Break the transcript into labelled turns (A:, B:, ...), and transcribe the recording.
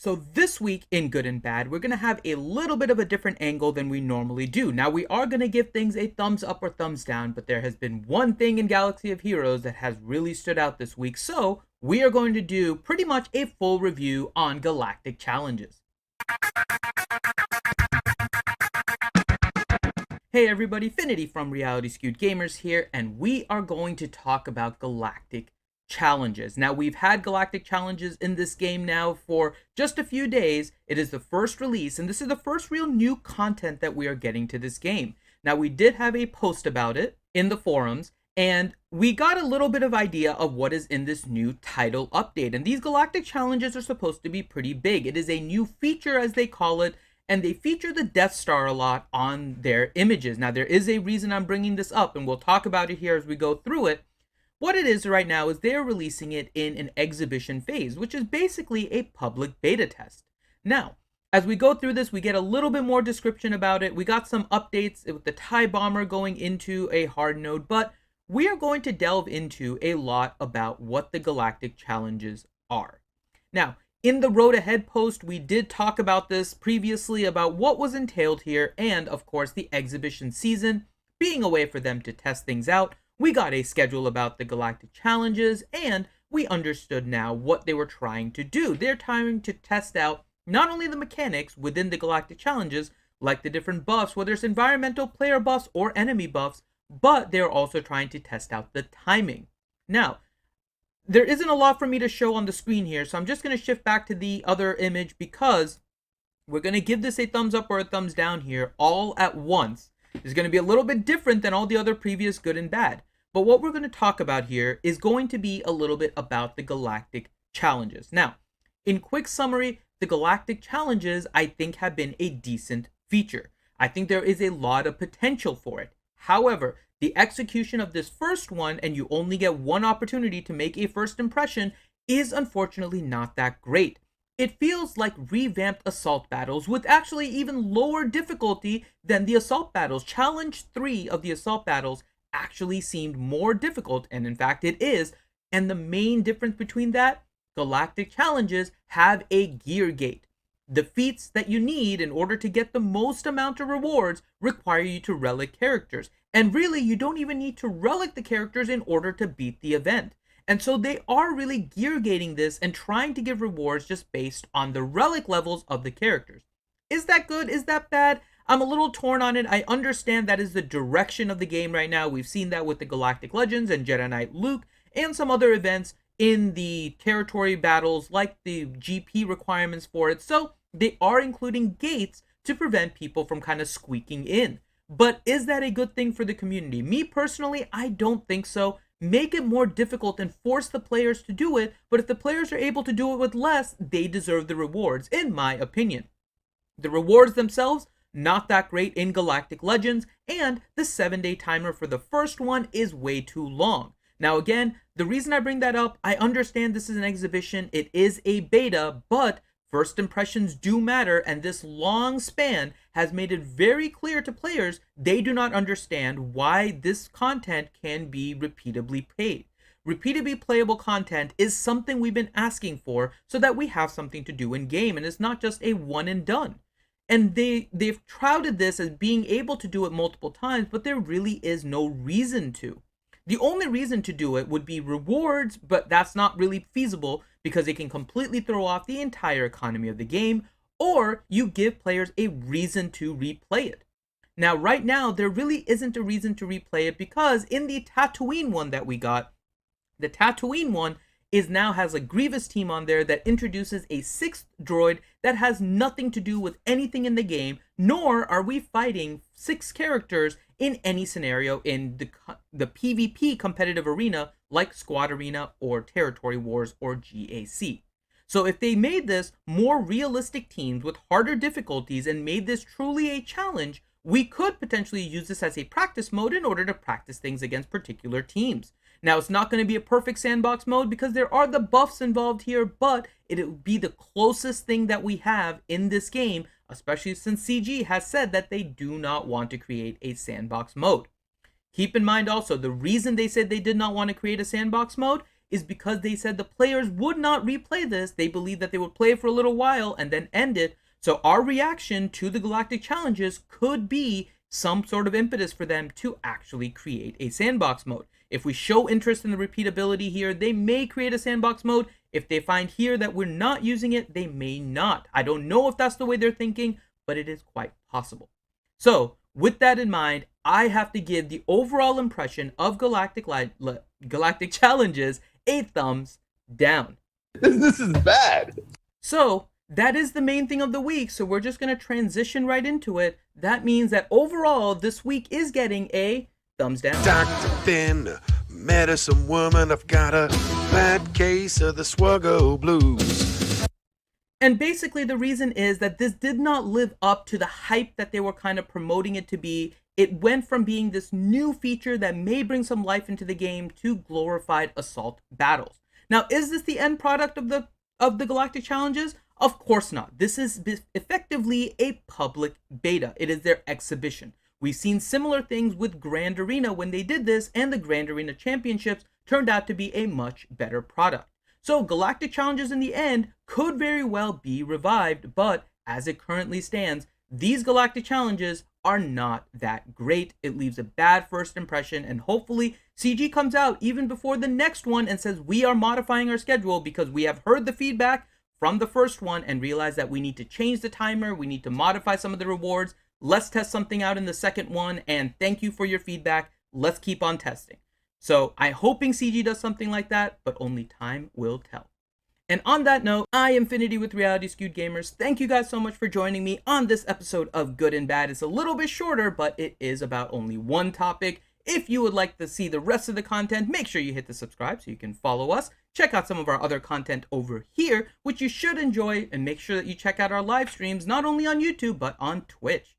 A: So this week in Good and Bad, we're going to have a little bit of a different angle than we normally do. Now, we are going to give things a thumbs up or thumbs down, but there has been one thing in Galaxy of Heroes that has really stood out this week. So we are going to do pretty much a full review on Galactic Challenges. Hey everybody, Finity from Reality Skewed Gamers here, and we are going to talk about Galactic Challenges. Now, we've had Galactic Challenges in this game now for just a few days. It is the first release, and this is the first real new content that we are getting to this game. Now, we did have a post about it in the forums, and we got a little bit of idea of what is in this new title update. And these Galactic Challenges are supposed to be pretty big. It is a new feature, as they call it, and they feature the Death Star a lot on their images. Now, there is a reason I'm bringing this up, and we'll talk about it here as we go through it. What it is right now is they're releasing it in an exhibition phase, which is basically a public beta test. Now, as we go through this, we get a little bit more description about it. We got some updates with the TIE Bomber going into a hard node, but we are going to delve into a lot about what the Galactic Challenges are. Now, in the Road Ahead post, we did talk about this previously, about what was entailed here, and of course the exhibition season being a way for them to test things out. We got a schedule about the Galactic Challenges, and we understood now what they were trying to do. They're trying to test out not only the mechanics within the Galactic Challenges, like the different buffs, whether it's environmental, player buffs, or enemy buffs, but they're also trying to test out the timing. Now, there isn't a lot for me to show on the screen here, so I'm just going to shift back to the other image because we're going to give this a thumbs up or a thumbs down here all at once. It's going to be a little bit different than all the other previous Good and Bad. But what we're going to talk about here is going to be a little bit about the Galactic Challenges. Now, in quick summary, the Galactic Challenges, I think, have been a decent feature. I think there is a lot of potential for it. However, the execution of this first one, and you only get one opportunity to make a first impression, is unfortunately not that great. It feels like revamped assault battles with actually even lower difficulty than the assault battles. Challenge 3 of the assault battles actually seemed more difficult, and in fact it is. And the main difference between that, Galactic Challenges have a gear gate. The feats that you need in order to get the most amount of rewards require you to relic characters. And really, you don't even need to relic the characters in order to beat the event. And so they are really gear gating this and trying to give rewards just based on the relic levels of the characters. Is that good? Is that bad? I'm a little torn on it. I understand that is the direction of the game right now. We've seen that with the Galactic Legends and Jedi Knight Luke and some other events in the territory battles, like the GP requirements for it. So they are including gates to prevent people from kind of squeaking in. But is that a good thing for the community? Me personally, I don't think so. Make it more difficult and force the players to do it, but if the players are able to do it with less, they deserve the rewards, in my opinion. The rewards themselves, not that great in Galactic Legends, and the 7-day timer for the first one is way too long. Now again, the reason I bring that up, I understand this is an exhibition, it is a beta, but first impressions do matter, and this long span has made it very clear to players they do not understand why this content can be repeatedly played. Repeatedly playable content is something we've been asking for so that we have something to do in game, and it's not just a one and done. And they've touted this as being able to do it multiple times, but there really is no reason to. The only reason to do it would be rewards, but that's not really feasible because it can completely throw off the entire economy of the game, or you give players a reason to replay it. Now, right now, there really isn't a reason to replay it because in the Tatooine one that we got, the Tatooine one now has a Grievous team on there that introduces a 6th droid that has nothing to do with anything in the game, nor are we fighting 6 characters in any scenario in the PvP competitive arena like Squad Arena or Territory Wars or GAC. So if they made this more realistic teams with harder difficulties and made this truly a challenge, we could potentially use this as a practice mode in order to practice things against particular teams. Now, it's not going to be a perfect sandbox mode because there are the buffs involved here, but it would be the closest thing that we have in this game, especially since CG has said that they do not want to create a sandbox mode. Keep in mind also, the reason they said they did not want to create a sandbox mode is because they said the players would not replay this. They believed that they would play it for a little while and then end it. So our reaction to the Galactic Challenges could be some sort of impetus for them to actually create a sandbox mode. If we show interest in the repeatability here, they may create a sandbox mode. If they find here that we're not using it, they may not. I don't know if that's the way they're thinking, but it is quite possible. So with that in mind, I have to give the overall impression of Galactic Challenges a thumbs down.
B: This is bad.
A: So that is the main thing of the week. So we're just going to transition right into it. That means that overall, this week is getting a thumbs down.
C: Dr. Finn, medicine woman, I've got a bad case of the SWGOH blues.
A: And basically the reason is that this did not live up to the hype that they were kind of promoting it to be. It went from being this new feature that may bring some life into the game to glorified assault battles. Now, is this the end product of the Galactic Challenges? Of course not. This is effectively a public beta. It is their exhibition. We've seen similar things with Grand Arena when they did this, and the Grand Arena Championships turned out to be a much better product. So Galactic Challenges in the end could very well be revived, but as it currently stands, these Galactic Challenges are not that great. It leaves a bad first impression, and hopefully CG comes out even before the next one and says we are modifying our schedule because we have heard the feedback from the first one and realize that we need to change the timer, we need to modify some of the rewards. Let's test something out in the second one, and thank you for your feedback. Let's keep on testing. So I'm hoping CG does something like that, but only time will tell. And on that note, I am Infinity with Reality Skewed Gamers. Thank you guys so much for joining me on this episode of Good and Bad. It's a little bit shorter, but it is about only one topic. If you would like to see the rest of the content, make sure you hit the subscribe so you can follow us. Check out some of our other content over here, which you should enjoy, and make sure that you check out our live streams, not only on YouTube, but on Twitch.